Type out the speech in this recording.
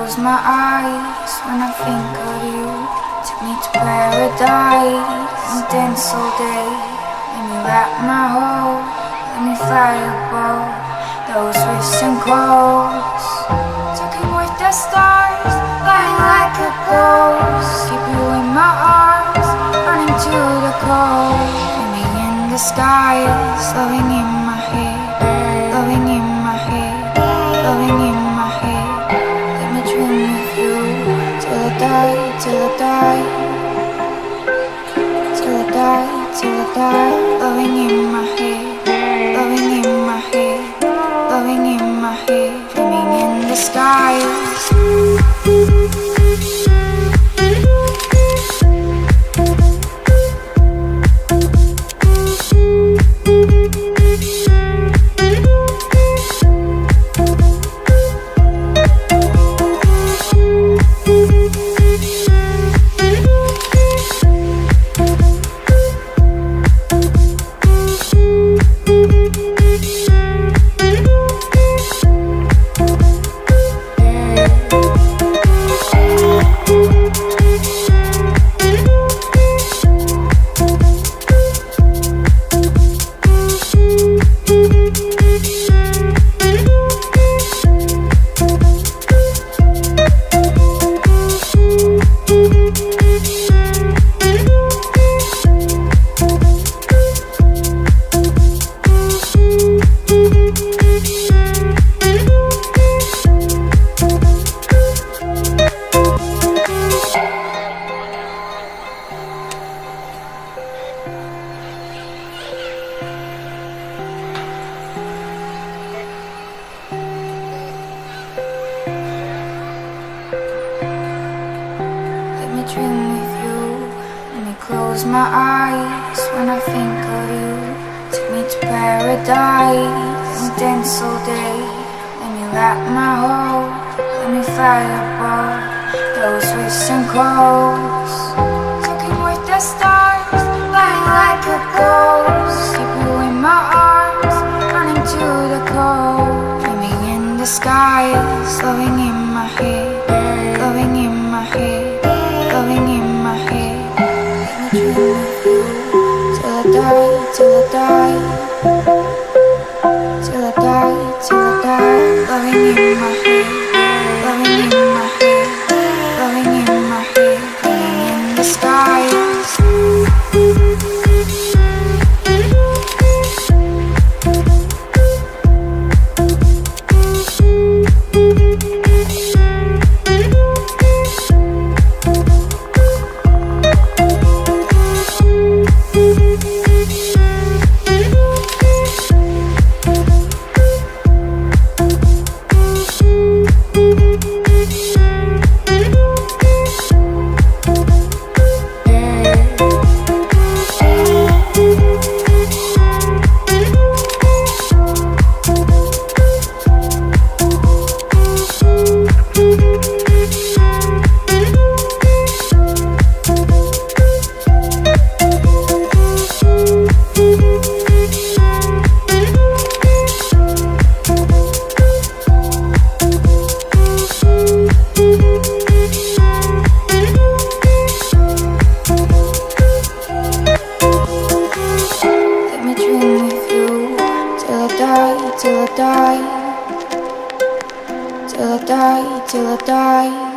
close my eyes when I think of you. Took me to paradise and dance all day. Let me wrap my hold, let me fly above those wrists and clothes. Talking with the stars, flying like a ghost. Keep you in my arms, running to the cold. Swimming in the skies, loving in my head, loving in my head, loving in my head. Let me dream with you till I die, till I die, till I die, till I die. Loving in my head, loving in my head, loving in my head. Dreaming in the skies. Dream with you, let me close my eyes when I think of you. Take me to paradise and dance all day. Let me wrap my hold, let me fly above those wrists and clothes. Talking with the stars, flying like a ghost. Keep you in my arms, running to the cold. Dreaming in the skies, loving in my head, loving in my head, loving in my head. Let me dream with you till I die, till I die, till I die, till I die. Loving in my head, loving in my head, loving in my head. Living in the skies. Till I die, till I die, till I die.